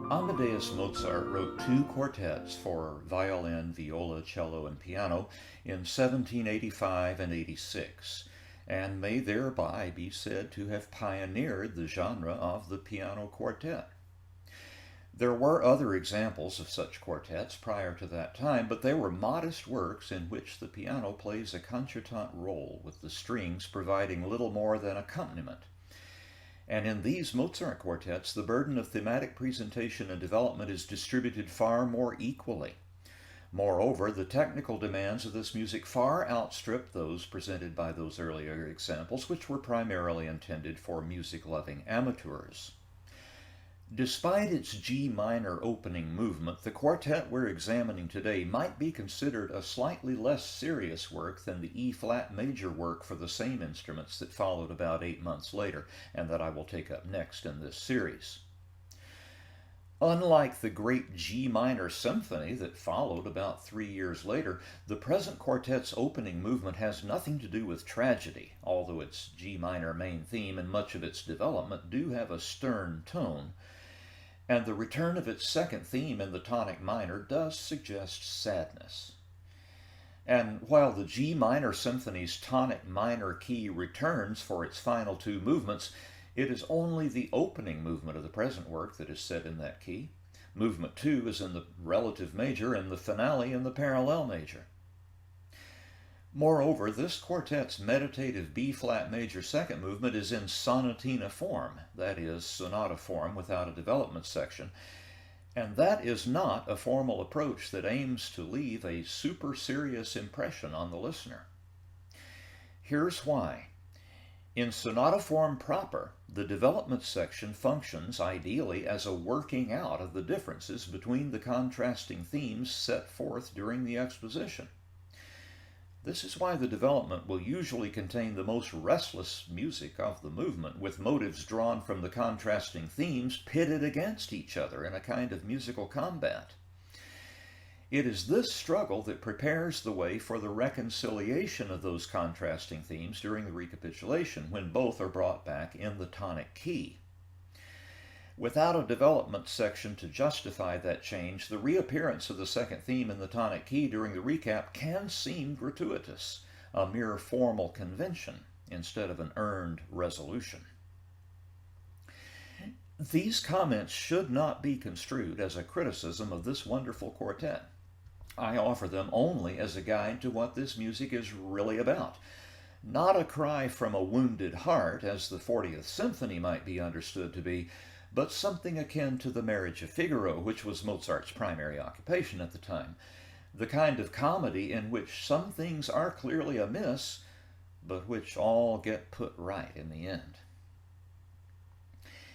Amadeus Mozart wrote two quartets for violin, viola, cello, and piano in 1785 and 86, and may thereby be said to have pioneered the genre of the piano quartet. There were other examples of such quartets prior to that time, but they were modest works in which the piano plays a concertante role, with the strings providing little more than accompaniment. And in these Mozart quartets, the burden of thematic presentation and development is distributed far more equally. Moreover, the technical demands of this music far outstrip those presented by those earlier examples, which were primarily intended for music-loving amateurs. Despite its G minor opening movement, the quartet we're examining today might be considered a slightly less serious work than the E-flat major work for the same instruments that followed about 8 months later, and that I will take up next in this series. Unlike the great G minor symphony that followed about 3 years later, the present quartet's opening movement has nothing to do with tragedy, although its G minor main theme and much of its development do have a stern tone, and the return of its second theme in the tonic minor does suggest sadness. And while the G minor symphony's tonic minor key returns for its final two movements, it is only the opening movement of the present work that is set in that key. Movement 2 is in the relative major and the finale in the parallel major. Moreover, this quartet's meditative B-flat major second movement is in sonatina form, that is, sonata form without a development section, and that is not a formal approach that aims to leave a super serious impression on the listener. Here's why. In sonata form proper, the development section functions ideally as a working out of the differences between the contrasting themes set forth during the exposition. This is why the development will usually contain the most restless music of the movement, with motives drawn from the contrasting themes pitted against each other in a kind of musical combat. It is this struggle that prepares the way for the reconciliation of those contrasting themes during the recapitulation, when both are brought back in the tonic key. Without a development section to justify that change, the reappearance of the second theme in the tonic key during the recap can seem gratuitous, a mere formal convention instead of an earned resolution. These comments should not be construed as a criticism of this wonderful quartet. I offer them only as a guide to what this music is really about. Not a cry from a wounded heart, as the 40th Symphony might be understood to be, but something akin to the Marriage of Figaro, which was Mozart's primary occupation at the time. The kind of comedy in which some things are clearly amiss, but which all get put right in the end.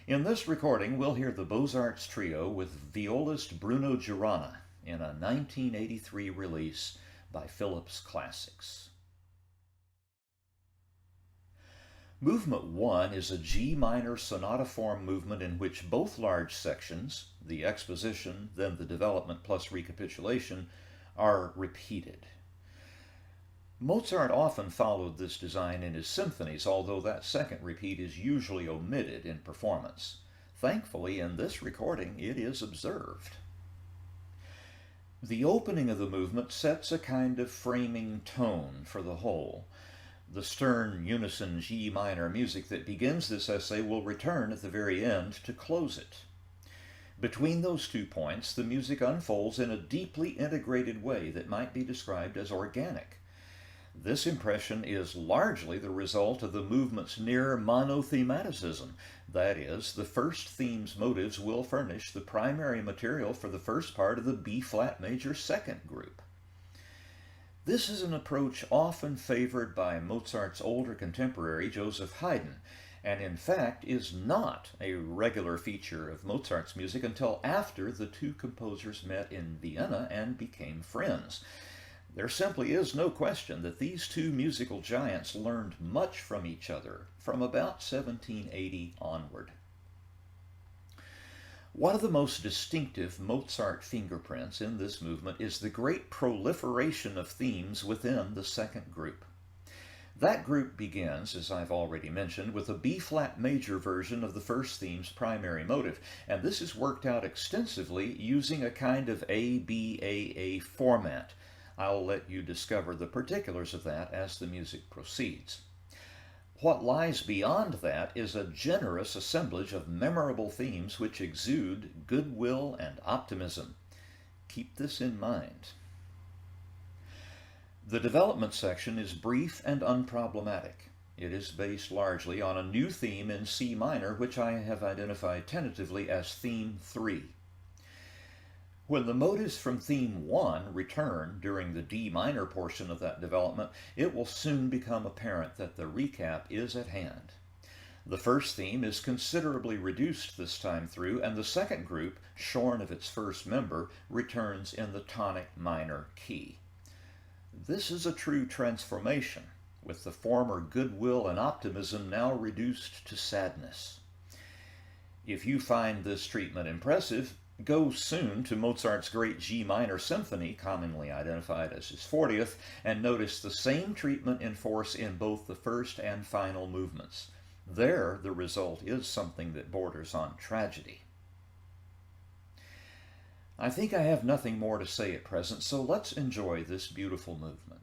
In this recording, we'll hear the Beaux Arts Trio with violist Bruno Giuranna in a 1983 release by Philips Classics. Movement 1 is a G minor sonata form movement in which both large sections, the exposition, then the development plus recapitulation, are repeated. Mozart often followed this design in his symphonies, although that second repeat is usually omitted in performance. Thankfully, in this recording, it is observed. The opening of the movement sets a kind of framing tone for the whole. The stern unison G minor music that begins this essay will return at the very end to close it. Between those 2 points, the music unfolds in a deeply integrated way that might be described as organic. This impression is largely the result of the movement's near monothematicism. That is, the first theme's motives will furnish the primary material for the first part of the B-flat major second group. This is an approach often favored by Mozart's older contemporary Joseph Haydn, and in fact is not a regular feature of Mozart's music until after the two composers met in Vienna and became friends. There simply is no question that these two musical giants learned much from each other from about 1780 onward. One of the most distinctive Mozart fingerprints in this movement is the great proliferation of themes within the second group. That group begins, as I've already mentioned, with a B-flat major version of the first theme's primary motive, and this is worked out extensively using a kind of ABAA format. I'll let you discover the particulars of that as the music proceeds. What lies beyond that is a generous assemblage of memorable themes which exude goodwill and optimism. Keep this in mind. The development section is brief and unproblematic. It is based largely on a new theme in C minor, which I have identified tentatively as Theme 3. When the motives from Theme 1 return during the D minor portion of that development, it will soon become apparent that the recap is at hand. The first theme is considerably reduced this time through, and the second group, shorn of its first member, returns in the tonic minor key. This is a true transformation, with the former goodwill and optimism now reduced to sadness. If you find this treatment impressive, go soon to Mozart's great G minor symphony, commonly identified as his 40th, and notice the same treatment in force in both the first and final movements. There, the result is something that borders on tragedy. I think I have nothing more to say at present, so let's enjoy this beautiful movement.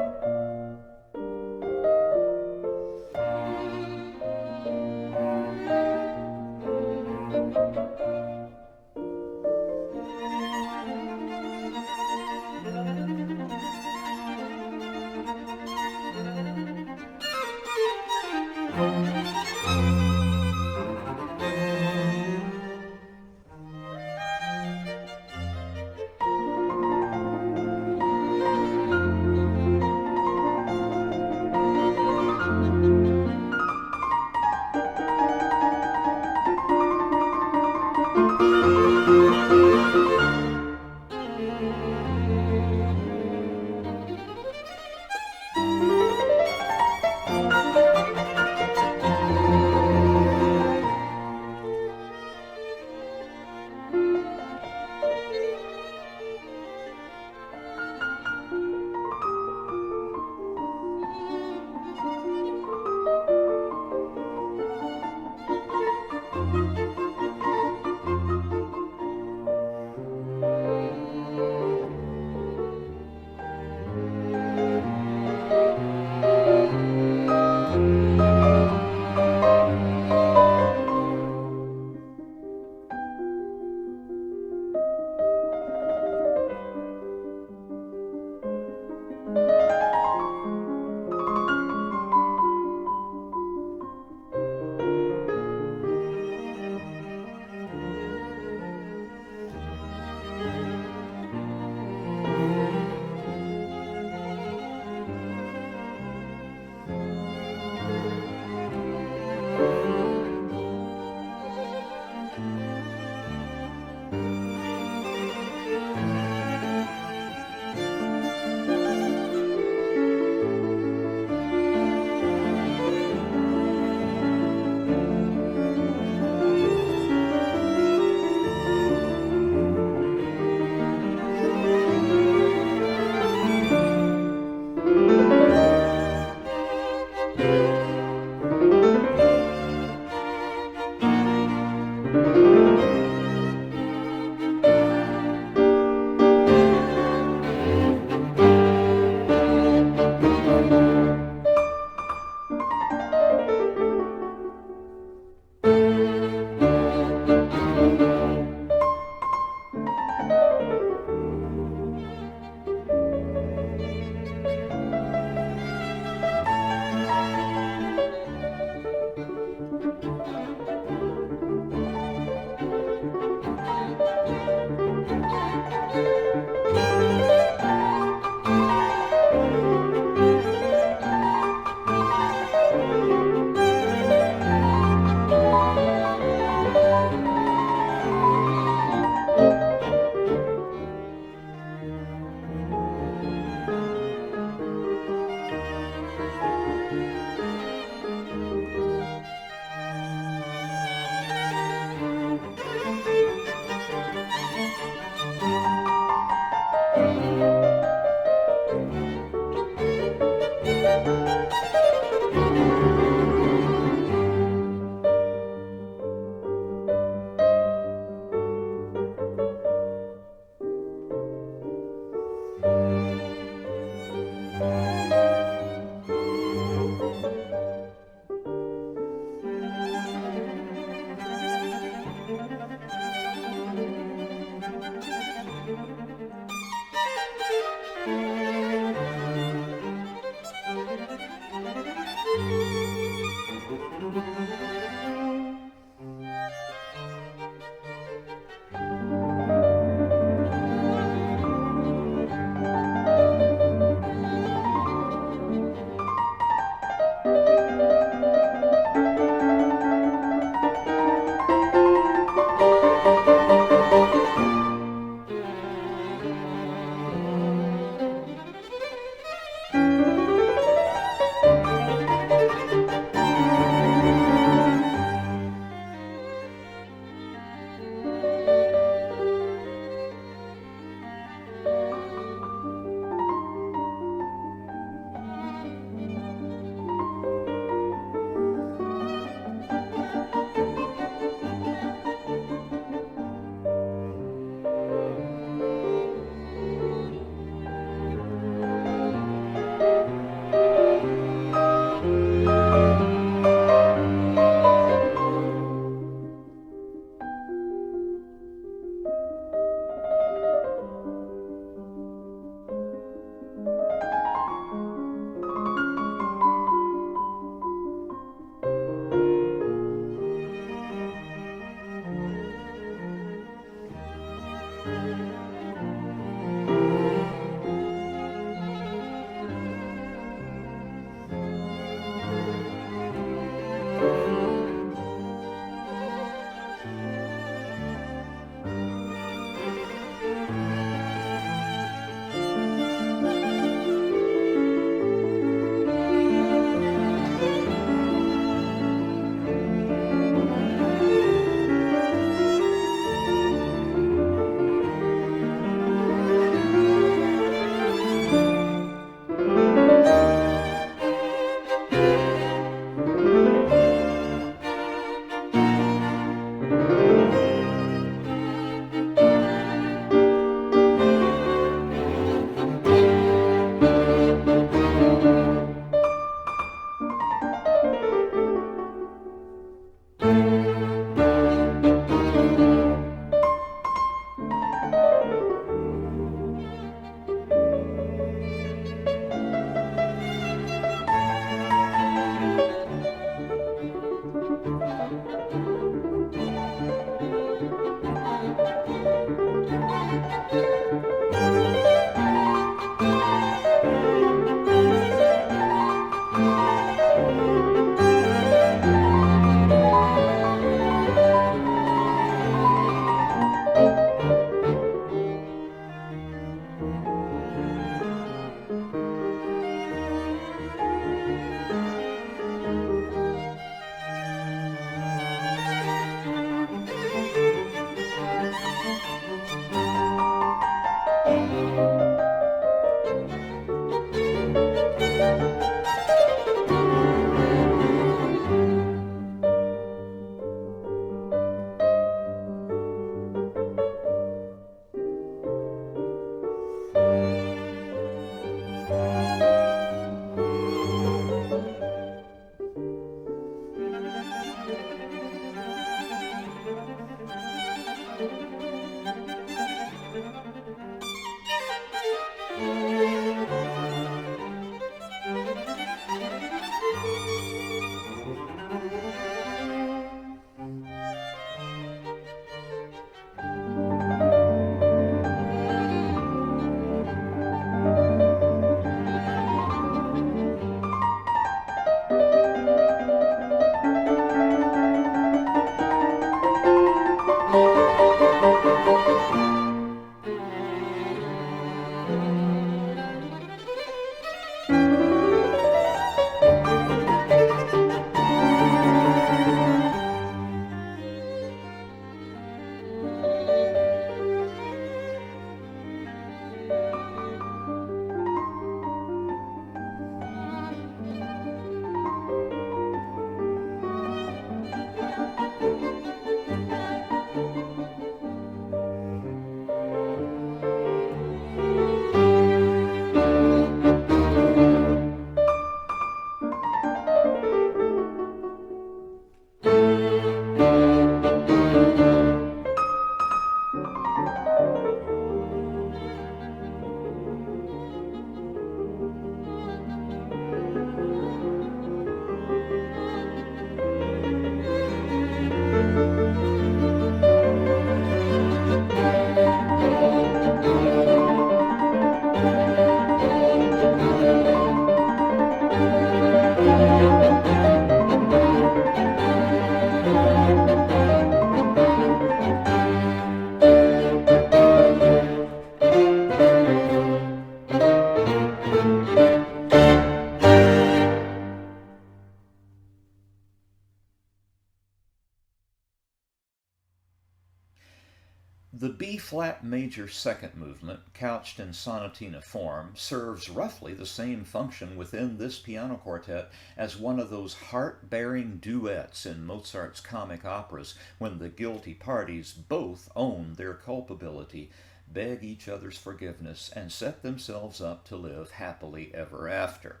The B-flat major second movement, couched in sonatina form, serves roughly the same function within this piano quartet as one of those heart-bearing duets in Mozart's comic operas when the guilty parties both own their culpability, beg each other's forgiveness, and set themselves up to live happily ever after.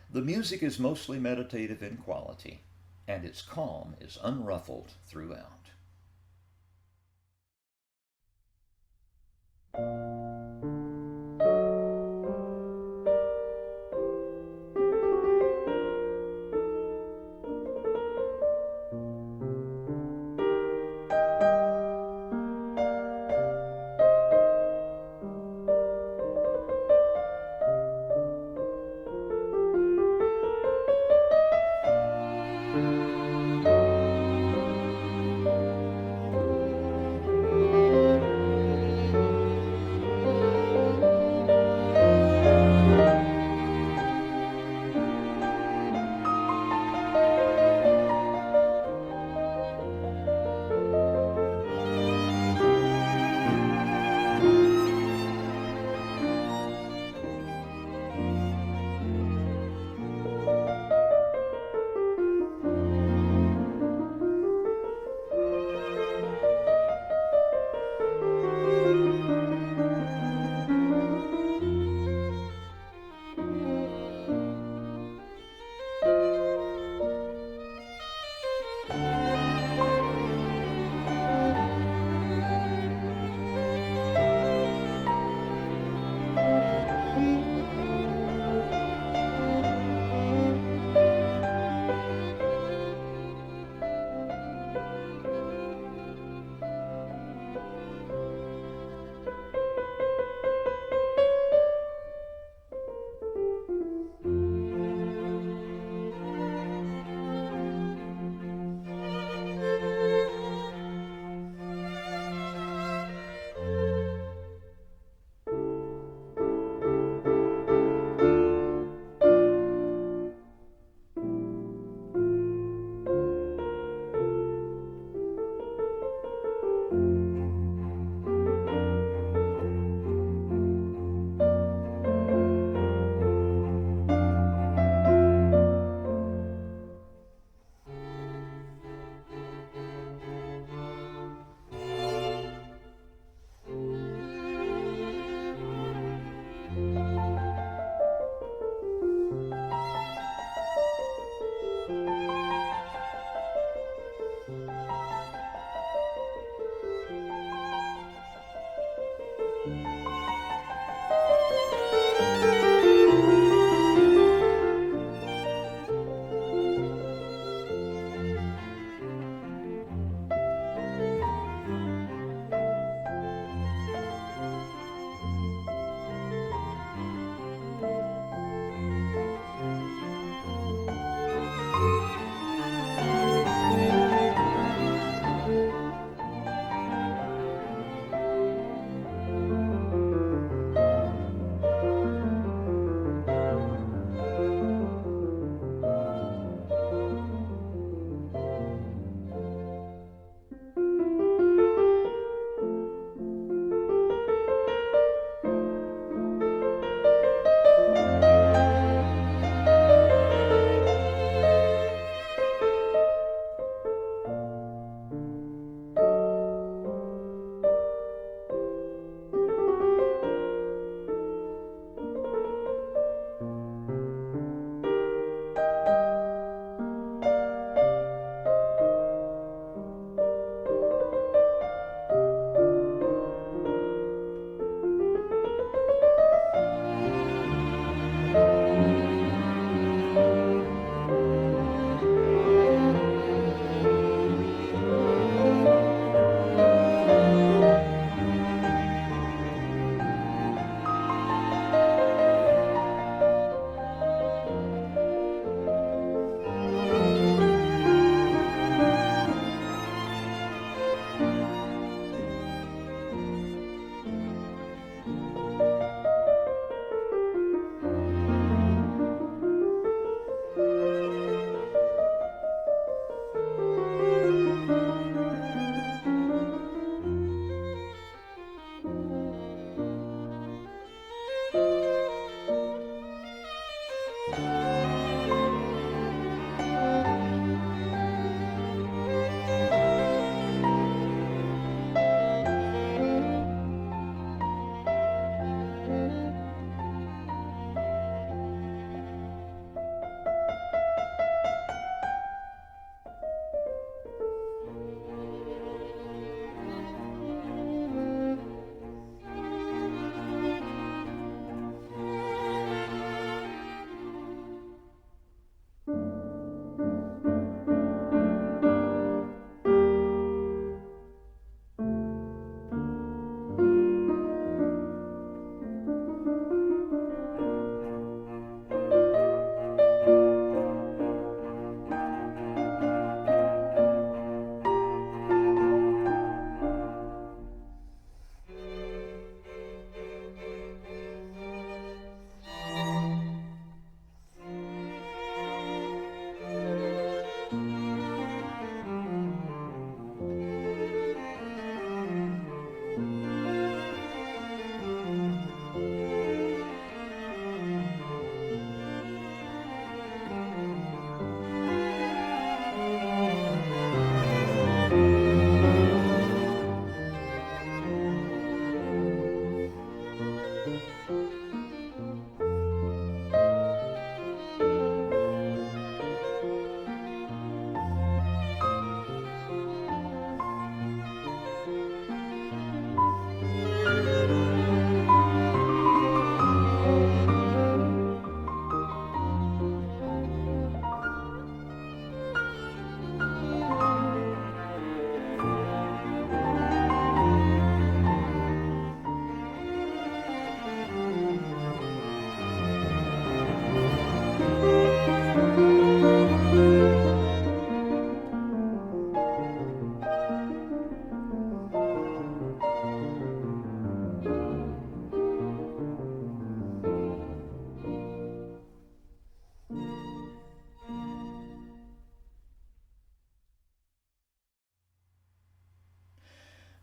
The music is mostly meditative in quality, and its calm is unruffled throughout.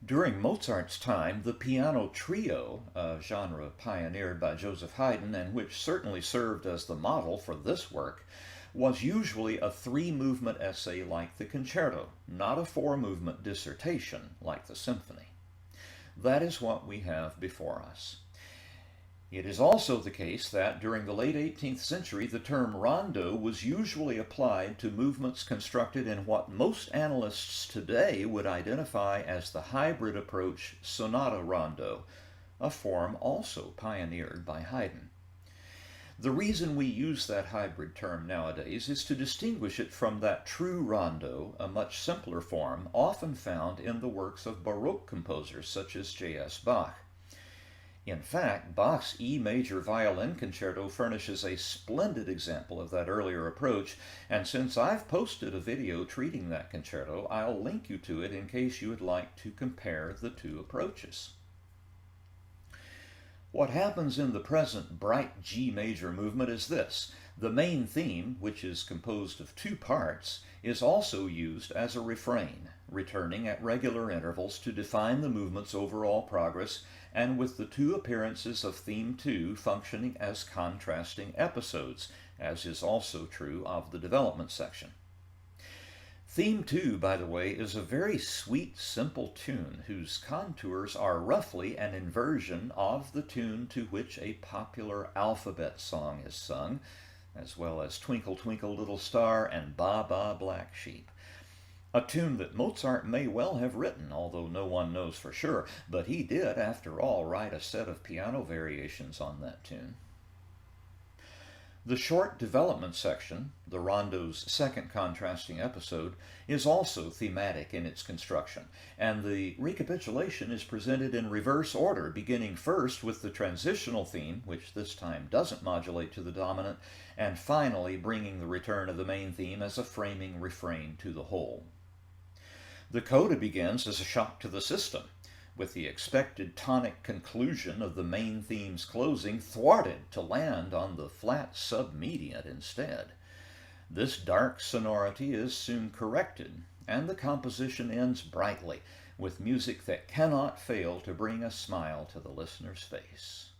During Mozart's time, the piano trio, a genre pioneered by Joseph Haydn and which certainly served as the model for this work, was usually a three-movement essay like the concerto, not a four-movement dissertation like the symphony. That is what we have before us. It is also the case that during the late 18th century, the term rondo was usually applied to movements constructed in what most analysts today would identify as the hybrid approach sonata rondo, a form also pioneered by Haydn. The reason we use that hybrid term nowadays is to distinguish it from that true rondo, a much simpler form, often found in the works of Baroque composers such as J.S. Bach. In fact, Bach's E major violin concerto furnishes a splendid example of that earlier approach, and since I've posted a video treating that concerto, I'll link you to it in case you would like to compare the two approaches. What happens in the present bright G major movement is this. The main theme, which is composed of two parts, is also used as a refrain, returning at regular intervals to define the movement's overall progress, and with the two appearances of theme 2 functioning as contrasting episodes, as is also true of the development section. Theme 2, by the way, is a very sweet, simple tune whose contours are roughly an inversion of the tune to which a popular alphabet song is sung, as well as Twinkle, Twinkle, Little Star and Ba Ba Black Sheep. A tune that Mozart may well have written, although no one knows for sure, but he did, after all, write a set of piano variations on that tune. The short development section, the rondo's second contrasting episode, is also thematic in its construction, and the recapitulation is presented in reverse order, beginning first with the transitional theme, which this time doesn't modulate to the dominant, and finally bringing the return of the main theme as a framing refrain to the whole. The coda begins as a shock to the system, with the expected tonic conclusion of the main theme's closing thwarted to land on the flat submediant instead. This dark sonority is soon corrected, and the composition ends brightly, with music that cannot fail to bring a smile to the listener's face.